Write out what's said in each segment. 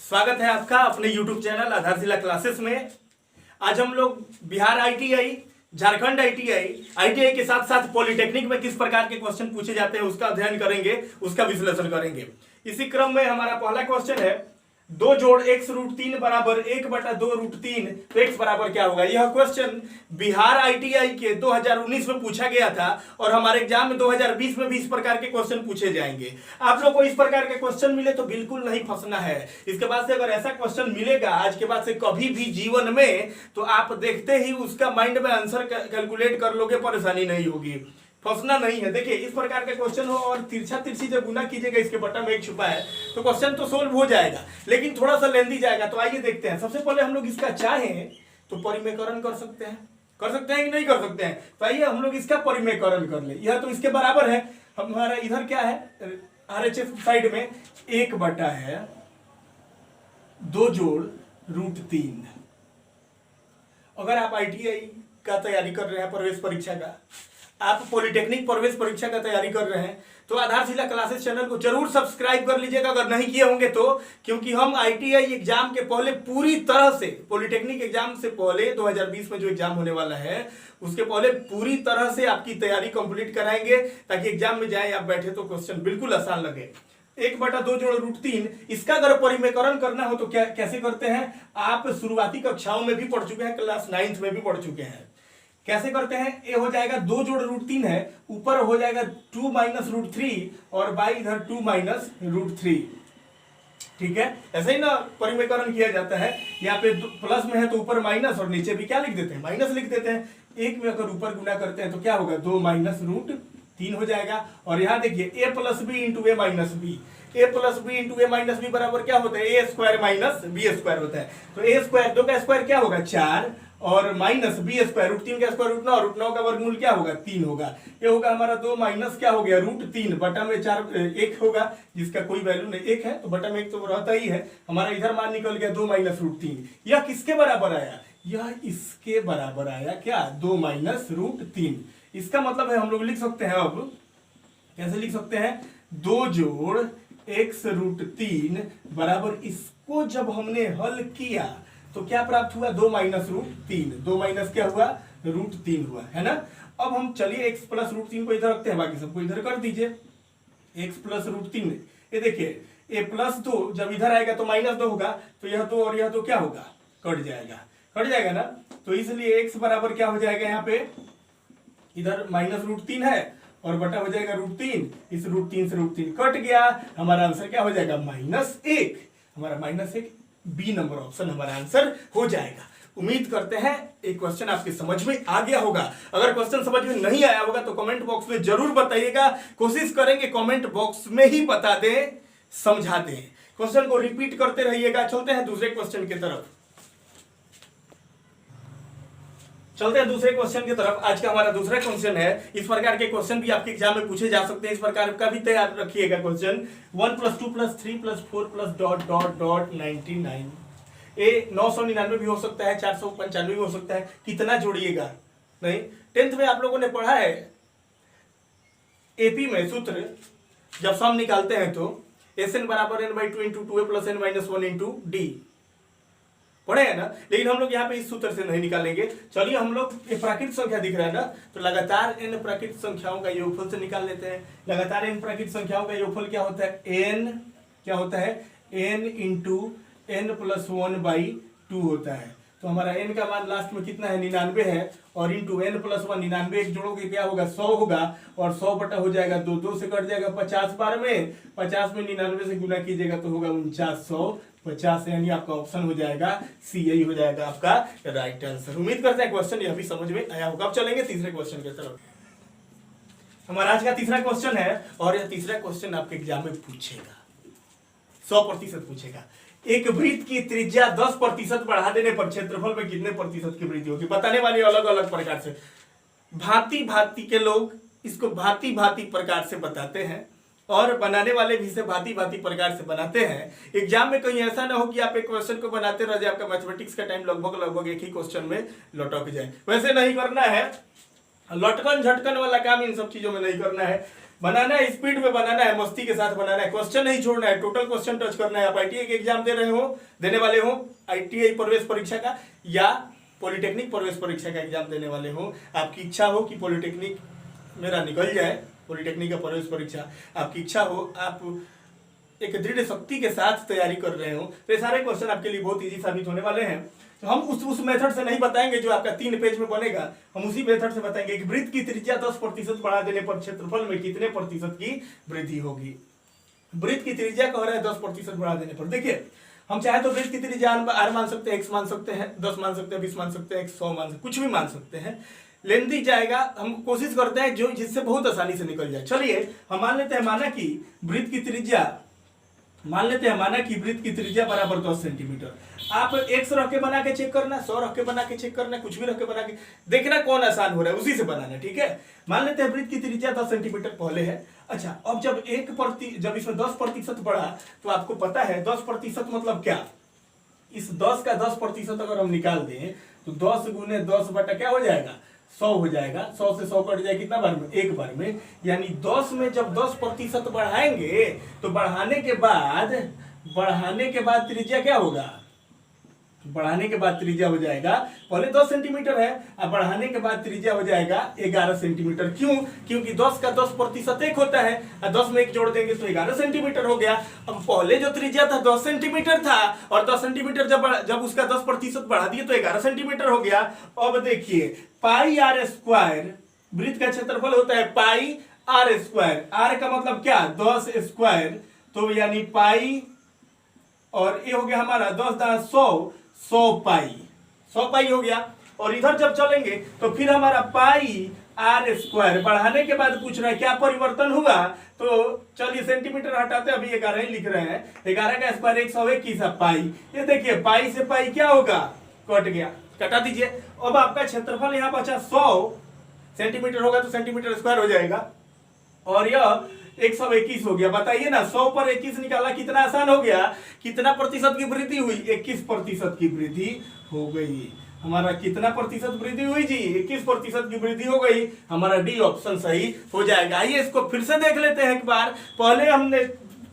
स्वागत है आपका अपने YouTube चैनल आधारशिला क्लासेस में। आज हम लोग बिहार ITI, झारखंड ITI के साथ साथ पॉलिटेक्निक में किस प्रकार के क्वेश्चन पूछे जाते हैं उसका अध्ययन करेंगे, उसका विश्लेषण करेंगे। इसी क्रम में हमारा पहला क्वेश्चन है 2 जोड़ x रूट 3 बराबर 1/2 रूट 3 तो x बराबर क्या होगा। यह क्वेश्चन बिहार ITI के 2019 में पूछा गया था और हमारे एग्जाम में 2020 में भी इस प्रकार के क्वेश्चन पूछे जाएंगे। आप लोग को इस प्रकार के क्वेश्चन मिले तो बिल्कुल नहीं फंसना है। इसके बाद से अगर ऐसा क्वेश्चन मिलेगा आज के बाद से कभी भी जीवन में, तो आप देखते ही उसका माइंड में आंसर कैलकुलेट कर लोगे, परेशानी नहीं होगी, फंसना नहीं है। देखिए इस प्रकार का क्वेश्चन हो और तिरछा तिरछी जब गुना कीजिएगा, इसके बटन में एक छुपा है तो क्वेश्चन तो सोल्व हो जाएगा, लेकिन थोड़ा सा लेंदी जाएगा। तो आइए देखते हैं। सबसे पहले हम लोग इसका चाहें तो परिमेयकरण कर सकते हैं कि नहीं कर सकते हैं। तो आइए हम लोग इसका परिमेयकरण कर ले। यह तो इसके बराबर है। हमारा इधर क्या है, RHS साइड में 1/2 जोड़ रूट 3। अगर आप ITI का तैयारी कर रहे हैं, प्रवेश परीक्षा का, आप पॉलिटेक्निक प्रवेश परीक्षा का तैयारी कर रहे हैं, तो आधारशिला क्लासेस चैनल को जरूर सब्सक्राइब कर लीजिएगा अगर नहीं किए होंगे तो। क्योंकि हम ITI एग्जाम के पहले पूरी तरह से, पॉलिटेक्निक एग्जाम से पहले 2020 में जो एग्जाम होने वाला है उसके पहले पूरी तरह से आपकी तैयारी कंप्लीट कराएंगे, ताकि एग्जाम में जाए आप बैठे तो क्वेश्चन बिल्कुल आसान लगे। 1/2 जोड़ रूट 3, इसका अगर परिमेयकरण करना हो तो कैसे करते हैं, आप शुरुआती कक्षाओं में भी पढ़ चुके हैं, क्लास 9th में भी पढ़ चुके हैं। कैसे करते हैं, ये हो जाएगा 2 जोड़ रूट 3 है, ऊपर हो जाएगा 2 माइनस रूट 3 और बाई इधर 2 माइनस रूट 3। ठीक है, ऐसे ही ना परिमेयकरण किया जाता है। यहाँ पे प्लस में है तो ऊपर माइनस और नीचे भी क्या लिख देते हैं, माइनस लिख देते हैं। एक में अगर ऊपर गुना करते हैं तो क्या होगा, 2 माइनस रूट 3 हो जाएगा। और यहाँ देखिए a plus B into A minus B, a plus B into A minus B बराबर क्या होता है, a square minus B square होता है। तो a स्क्वायर 2 का स्क्वायर क्या होगा 4 और माइनस बी स्क्वायर रूट 3 का स्क्वायर रूट 9 का वर्गमूल क्या होगा 3 होगा। ये होगा हमारा 2 माइनस क्या हो गया रूट 3, बटा में 4 1 होगा जिसका कोई वैल्यू नहीं, 1 है तो बटा में 1 तो रहता ही है। हमारा इधर मान निकल गया 2 माइनस रूट 3। यह किसके बराबर आया, यह इसके बराबर आया क्या, 2 माइनस रूट 3। इसका मतलब है हम लोग लिख सकते हैं, अब कैसे लिख सकते हैं, 2 जोड़ x रूट 3 बराबर, इसको जब हमने हल किया तो क्या प्राप्त हुआ, 2 माइनस रूट 3। 2 माइनस क्या हुआ, रूट 3 हुआ, है ना। अब हम चलिए x प्लस रूट 3 को इधर रखते हैं, बाकी सबको इधर कर दीजिए। x प्लस रूट 3, ये देखिए a प्लस 2 जब इधर आएगा तो माइनस 2 होगा, तो यह 2 और यह 2 क्या होगा, कट जाएगा ना। तो इसलिए x बराबर क्या हो जाएगा, यहाँ पे इधर माइनस रूट 3 है और बटा हो जाएगा रूट 3। इस रूट 3 से रूट 3 कट गया, हमारा आंसर क्या हो जाएगा, -1। हमारा -1 बी नंबर ऑप्शन हमारा आंसर हो जाएगा। उम्मीद करते हैं एक क्वेश्चन आपके समझ में आ गया होगा। अगर क्वेश्चन समझ में नहीं आया होगा तो कमेंट बॉक्स में जरूर बताइएगा, कोशिश करेंगे कमेंट बॉक्स में ही बता दें, समझा दें। क्वेश्चन को रिपीट करते रहिएगा। चलते हैं दूसरे क्वेश्चन की तरफ। आज का हमारा दूसरा क्वेश्चन है। इस प्रकार के क्वेश्चन भी आपके एग्जाम में पूछे जा सकते हैं, इस प्रकार का भी तैयार रखिएगा क्वेश्चन। 1 + 2 + 3 + 4 + ... 99। ये 999 भी हो सकता है, 495 भी हो सकता है। कितना जोड़िएगा नहीं, 10th में आप लोगों ने पढ़ा है AP में सूत्र, जब सम निकालते हैं तो SN बराबर n/2 × 2a + n - 1 × d पढ़े है ना। लेकिन हम लोग यहाँ पे इस सूत्र से नहीं निकालेंगे। चलिए हम लोग ये प्राकृतिक संख्या दिख रहा है ना, तो लगातार n प्राकृतिक संख्याओं का योगफल से निकाल लेते हैं। लगातार n प्राकृतिक संख्याओं का योगफल क्या होता है, n क्या होता है, n × n + 1/2 होता है। तो हमारा n का मान लास्ट में कितना है, 99 है, और इंटू n + 1, 99 एक जोड़ोगे क्या होगा, 100 होगा, और 100 बटा हो जाएगा 2, 2 से कट जाएगा 50 बार में, 50 में 99 से गुना कीजिएगा तो होगा 4950, यानी आपका ऑप्शन हो जाएगा सी, यही हो जाएगा आपका राइट आंसर। उम्मीद करते हैं क्वेश्चन यह भी समझ में आया होगा। अब चलेंगे तीसरे क्वेश्चन की तरफ। हमारा आज का तीसरा क्वेश्चन है और यह तीसरा क्वेश्चन आपके एग्जाम में पूछेगा, 100% पूछेगा। एक वृत्त की त्रिज्या 10% बढ़ा देने पर क्षेत्रफल में कितने प्रतिशत की वृद्धि होगी। बताने वाले अलग अलग प्रकार से, भांति भांति के लोग इसको भांति भांति प्रकार से बताते हैं और बनाने वाले भी इसे भांति भांति प्रकार से बनाते हैं। एग्जाम में कहीं ऐसा ना हो कि आप एक क्वेश्चन को बनाते रह जाए, आपका मैथमेटिक्स का टाइम लगभग एक ही क्वेश्चन में लटक जाए। वैसे नहीं करना है, लटकन झटकन वाला काम इन सब चीजों में नहीं करना है। बनाना है, स्पीड में बनाना है, मस्ती के साथ बनाना है, क्वेश्चन नहीं छोड़ना है, टोटल क्वेश्चन टच करना है। आप आईटीआई के एग्जाम दे रहे हो, देने वाले हो, आईटीआई प्रवेश परीक्षा का या पॉलिटेक्निक प्रवेश परीक्षा का एग्जाम देने वाले हो, आपकी इच्छा हो कि पॉलिटेक्निक मेरा निकल जाए, पॉलिटेक्निक का प्रवेश परीक्षा आपकी इच्छा हो, आप एक दृढ़ शक्ति के साथ तैयारी कर रहे हो, तो ये सारे क्वेश्चन आपके लिए बहुत इजी साबित होने वाले हैं। तो हम उस मेथड से नहीं बताएंगे जो आपका 3 पेज में बनेगा, हम उसी मेथड से बताएंगे कि वृत्त की त्रिज्या 10% बढ़ा देने पर क्षेत्रफल में कितने प्रतिशत की वृद्धि होगी। वृत्त की त्रिज्या कह रहा है 10% बढ़ा देने पर। देखिए हम चाहे तो वृत्त की त्रिज्या आर मान सकते हैं, x मान सकते हैं, 10 मान सकते हैं, 20 मान सकते हैं, 100 मान सकते हैं, कुछ भी मान सकते हैं, लेंथ दी जाएगा। हम कोशिश करते हैं जो जिससे बहुत आसानी से निकल जाए। चलिए हम मान लेते हैं, माना कि वृत्त की त्रिज्या बराबर 10 सेंटीमीटर। आप 100 रख के बना के चेक करना, 100 रख के बना के चेक करना, कुछ भी रख के बना के देखना कौन आसान हो रहा है, उसी से बनाना। ठीक है, मान लेते हैं वृत्त की त्रिज्या 10 सेंटीमीटर पहले है। अच्छा, अब जब इसमें 10% बढ़ा तो आपको पता है 10% मतलब क्या, इस 10 का 10% अगर हम निकाल दें तो 10 गुने 10 बटा क्या हो जाएगा, 100 हो जाएगा। 100 से 100 कट जाए कितना बार में, एक बार में। यानी 10 में जब 10% बढ़ाएंगे तो बढ़ाने के बाद त्रिज्या क्या होगा, बढ़ाने के बाद त्रिज्या हो जाएगा, पहले 10 सेंटीमीटर है, अब बढ़ाने के बाद त्रिज्या हो जाएगा 11 सेंटीमीटर। क्यों? क्योंकि 10 का 10% एक होता है, और 10 में एक जोड़ देंगे तो 11 सेंटीमीटर हो गया। अब पहले जो त्रिज्या था 10 सेंटीमीटर था, और 10 सेंटीमीटर जब उसका 10% बढ़ा दिए तो 11 सेंटीमीटर हो गया। अब देखिए पाई आर स्क्वायर, वृत्त का क्षेत्रफल होता है पाई आर स्क्वायर। आर का मतलब क्या, 10 स्क्वायर, तो यानी पाई, और ये हो गया हमारा 10 100 पाई हो गया। और इधर जब चलेंगे तो फिर हमारा पाई आर स्क्वायर, बढ़ाने के बाद पूछ रहा है क्या परिवर्तन हुआ, तो चलिए सेंटीमीटर हटाते, अभी 11 ही लिख रहे हैं, 11 का स्क्वायर 121 पाई। ये देखिए पाई से पाई क्या होगा, कट गया, कटा दीजिए। अब आपका क्षेत्रफल यहाँ बचा 100 सेंटीमीटर होगा तो सेंटीमीटर स्क्वायर हो जाएगा, और यह 121 हो गया। बताइए ना, 100 पर 21 निकाला, कितना आसान हो गया, कितना प्रतिशत की वृद्धि हुई, 21% की वृद्धि हो गई। हमारा कितना प्रतिशत वृद्धि हुई जी, 21% की वृद्धि हो गई। हमारा डी ऑप्शन सही हो जाएगा। आइए इसको फिर से देख लेते हैं एक बार। पहले हमने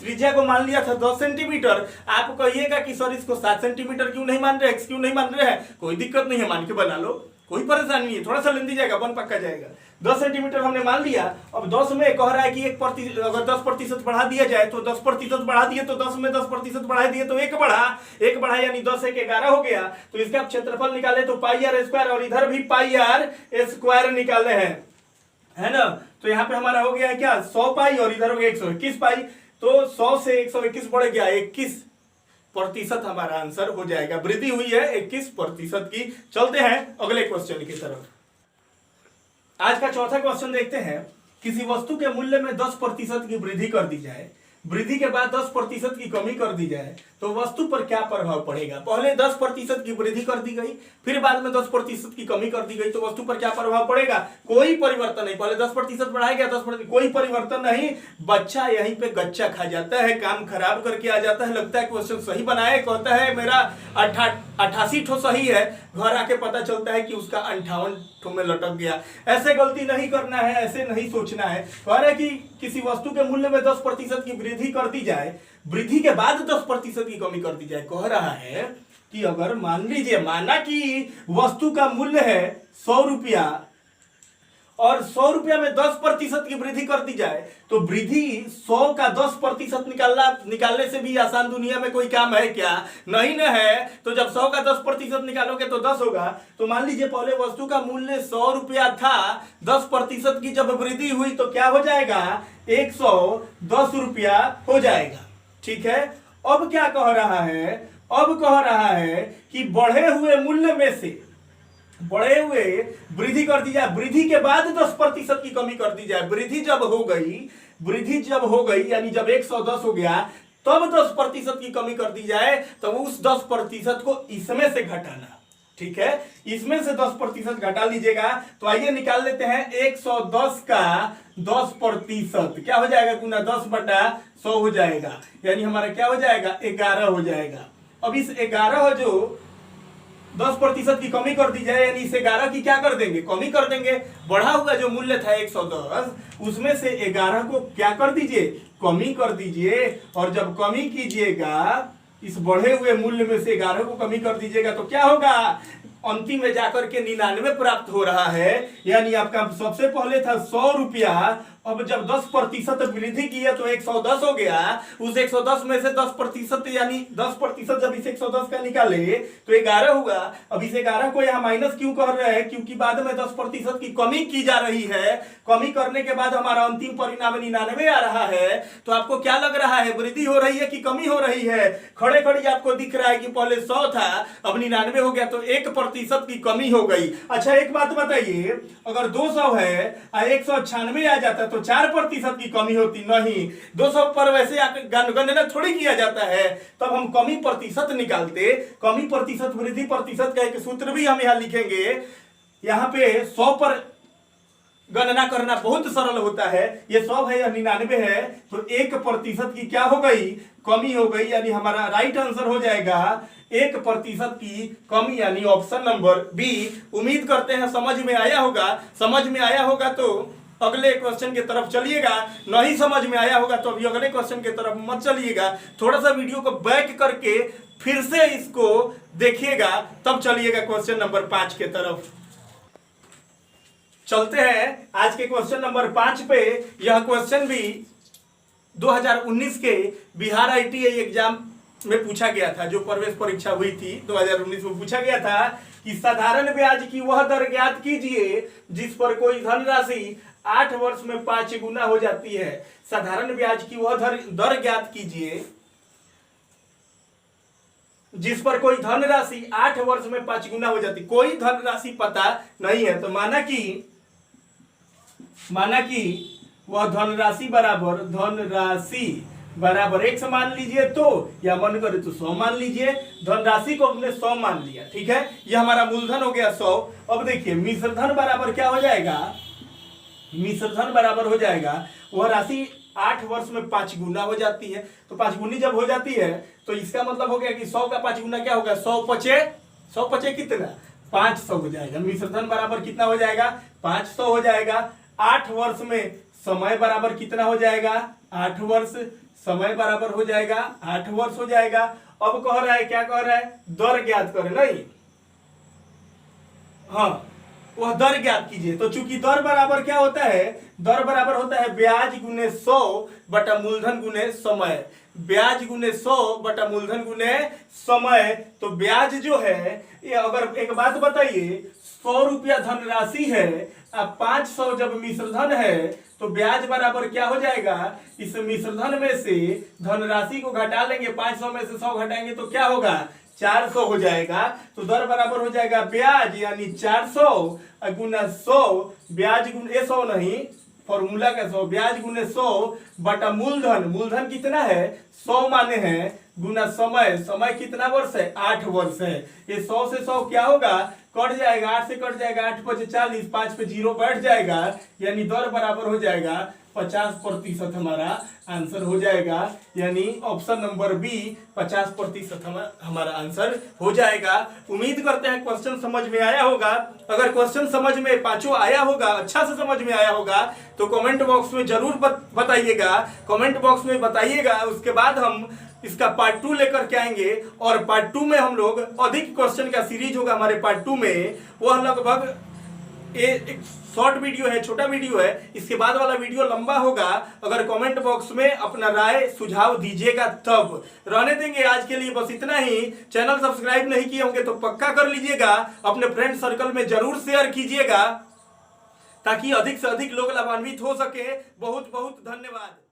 त्रिज्या को मान लिया था 10 सेंटीमीटर, आप कहिएगा कि सर इसको 7 सेंटीमीटर क्यों नहीं मान रहे, x क्यों नहीं मान रहे हैं, कोई दिक्कत नहीं है, मान के बना लो, कोई परेशानी नहीं है, थोड़ा सा लेंदी जाएगा, बन पक्का जाएगा। 10 सेंटीमीटर हमने मान लिया। अब 10 में कह रहा है कि अगर 10% बढ़ा दिया जाए तो 10% बढ़ा दिए तो 10 में 10% बढ़ा दिए तो एक बढ़ा यानी 10 1 11 हो गया। तो इसका क्षेत्रफल निकाले तो पाई आर स्क्वायर, और इधर भी पाई आर स्क्वायर निकाले हैं, है ना। तो यहाँ पे हमारा हो गया है क्या, 100 पाई, और इधर हो गया 121 पाई। तो 100 से 121 बढ़ गया, 21% हमारा आंसर हो जाएगा। वृद्धि हुई है 21% की। चलते हैं अगले क्वेश्चन की तरफ। आज का चौथा क्वेश्चन देखते हैं। किसी वस्तु के मूल्य में 10% की वृद्धि कर दी जाए, वृद्धि के बाद 10% की कमी कर दी जाए तो वस्तु पर क्या प्रभाव पड़ेगा। पहले 10% की वृद्धि कर दी गई, फिर बाद में 10% की कमी कर दी गई, तो वस्तु पर क्या प्रभाव पड़ेगा, कोई परिवर्तन नहीं। पहले 10% बढ़ाया गया, 10% कोई परिवर्तन नहीं। बच्चा यहीं पे गच्चा खा जाता है, काम खराब करके आ जाता है, लगता है क्वेश्चन सही बनाए, कहता है मेरा 88 ठो सही है, घर आके पता चलता है कि उसका 58 ठो में लटक गया। ऐसे गलती नहीं करना है, ऐसे नहीं सोचना है। कह रहे कि किसी वस्तु के मूल्य में 10% की वृद्धि कर दी जाए, वृद्धि के बाद 10% की कमी कर दी जाए। कह रहा है कि अगर मान लीजिए, माना कि वस्तु का मूल्य है 100 रुपया, और 100 रुपया में 10% की वृद्धि कर दी जाए, तो वृद्धि 100 का 10% निकालने से भी आसान दुनिया में कोई काम है क्या, नहीं न है। तो जब 100 का 10% निकालोगे तो 10 होगा। तो मान लीजिए पहले वस्तु का मूल्य 100 रुपया था, 10% की जब वृद्धि हुई तो क्या हो जाएगा, 110 रुपया हो जाएगा। ठीक है, अब क्या कह रहा है, अब कह रहा है कि बढ़े हुए मूल्य में से बढ़े हुए वृद्धि कर दी जाए, वृद्धि के बाद 10% की कमी कर दी जाए। वृद्धि जब हो गई यानी जब 110 हो गया तब 10% की कमी कर दी जाए, तो उस 10% को इसमें से घटाना। ठीक है, इसमें से 10% घटा लीजिएगा। तो आइए निकाल लेते हैं, 110 का 10% क्या हो जाएगा, गुना 10 बटा 100 हो जाएगा, यानी हमारा क्या हो जाएगा, 11 हो जाएगा। अब इस 11 जो 10% की कमी कर दी जाए, यानी इस 11 की क्या कर देंगे, कमी कर देंगे। बढ़ा हुआ जो मूल्य था 110, उसमें से 11 को क्या कर दीजिए, कमी कर दीजिए। और जब कमी कीजिएगा इस बढ़े हुए मूल्य में से 11 को कमी कर दीजिएगा तो क्या होगा, अंतिम में जाकर के 99 प्राप्त हो रहा है। यानी आपका सबसे पहले था 100 रुपया, अब जब 10% वृद्धि की है तो 110 हो गया। उस 110 में से 10% यानी 10% जब इस 110 का निकाले तो 11 हुआ। अब इस 11 को यहाँ माइनस क्यों कर रहे हैं, क्योंकि बाद में 10% की कमी की जा रही है। कमी करने के बाद हमारा अंतिम परिणाम 99 आ रहा है। तो आपको क्या लग रहा है, वृद्धि हो रही है कि कमी हो रही है? खड़े खड़ी आपको दिख रहा है कि पहले 100 था अब 99 हो गया, तो 1% की कमी हो गई। अच्छा एक बात बताइए, अगर 200 है और 196 आ जाता तो 4% की कमी होती? नहीं, 200 पर वैसे गणना थोड़ी किया जाता है, तब हम कमी प्रतिशत निकालते। कमी प्रतिशत वृद्धि प्रतिशत का एक सूत्र भी हम यहां लिखेंगे। यहां पे 100 पर गणना करना बहुत सरल होता है। ये 100 है या 99 है, तो 1% की क्या हो गई, कमी हो गई। यानी हमारा राइट आंसर हो जाएगा 1% की कमी, यानी ऑप्शन नंबर बी। उम्मीद करते हैं समझ में आया होगा। समझ में आया होगा तो अगले क्वेश्चन की तरफ चलिएगा, नहीं समझ में आया होगा तो अभी अगले क्वेश्चन की तरफ मत चलिएगा। थोड़ा सा वीडियो को बैक करके फिर से इसको देखिएगा, तब चलिएगा क्वेश्चन नंबर 5 के तरफ। चलते हैं आज के क्वेश्चन नंबर 5 पे। यह क्वेश्चन भी 2019 के बिहार ITI एग्जाम में पूछा गया था, जो प्रवेश परीक्षा हुई थी 2019 में पूछा गया था कि साधारण ब्याज की वह दर ज्ञात कीजिए जिस पर कोई धनराशि 8 वर्ष में 5 गुना हो जाती है। साधारण ब्याज की वह दर ज्ञात कीजिए जिस पर कोई धनराशि 8 वर्ष में 5 गुना हो जाती। कोई धनराशि पता नहीं है, तो माना कि वह धनराशि बराबर 100 मान लीजिए, तो या मन करे तो 100 मान लीजिए। धनराशि को हमने 100 मान लिया, ठीक है, यह हमारा मूलधन हो गया 100। अब देखिए मिश्र धन बराबर क्या हो जाएगा, मिश्र धन बराबर हो जाएगा वह राशि 8 वर्ष में 5 गुना हो जाती है। तो 5 गुनी जब हो जाती है तो इसका मतलब हो गया कि 100 का 5 गुना क्या होगा, 100 पचे कितना, 500 हो जाएगा। मिश्र धन बराबर कितना हो जाएगा, 500 हो जाएगा। 8 वर्ष में समय बराबर कितना हो जाएगा, 8 वर्ष, समय बराबर हो जाएगा 8 वर्ष हो जाएगा। अब कह रहा है, क्या कह रहा है, दर ज्ञात करें, नहीं, हाँ, वह दर ज्ञात कीजिए। तो चूंकि दर बराबर क्या होता है, दर बराबर होता है ब्याज गुने 100 बटा मूलधन गुने समय। ब्याज गुने 100 बटा मूलधन गुने समय। तो ब्याज जो है, ये अगर एक बात बताइए, 100 रुपया धनराशि है, अब 500 जब मिश्रधन है तो ब्याज बराबर क्या हो जाएगा, इस मिश्रधन में से धनराशि को घटा लेंगे, 500 में से 100 घटाएंगे तो क्या होगा, 400 हो जाएगा। तो दर बराबर हो जाएगा ब्याज यानी 400 गुना 100, ब्याज गुने 100 नहीं, फॉर्मूला का 100, ब्याज गुने 100 बटा मूलधन। मूलधन कितना है, 100 माने हैं, गुना समय। समय कितना वर्ष है, 8 वर्ष है। ये 100 से 100 क्या होगा, कट जाएगा, 8 से कट जाएगा, 8 5 40, 5 पे 0 बैठ जाएगा, यानी दर बराबर हो जाएगा 50% हमारा आंसर हो जाएगा। यानी ऑप्शन नंबर बी 50% हमारा आंसर हो जाएगा। उम्मीद करते हैं क्वेश्चन समझ में आया होगा। अगर क्वेश्चन समझ में पांचों आया होगा, अच्छा से समझ में आया होगा, तो कमेंट बॉक्स में जरूर बताइएगा, कमेंट बॉक्स में बताइएगा। उसके बाद हम इसका पार्ट 2 लेकर के आएंगे, और पार्ट 2 में हम लोग अधिक क्वेश्चन का सीरीज होगा हमारे पार्ट 2 में। वह लगभग एक शॉर्ट वीडियो है, छोटा वीडियो है, इसके बाद वाला वीडियो लंबा होगा। अगर कमेंट बॉक्स में अपना राय सुझाव दीजिएगा तब। रहने देंगे आज के लिए बस इतना ही। चैनल सब्सक्राइब नहीं किए होंगे तो पक्का कर लीजिएगा, अपने फ्रेंड सर्कल में जरूर शेयर कीजिएगा ताकि अधिक से अधिक लोग लाभान्वित हो सके। बहुत बहुत धन्यवाद।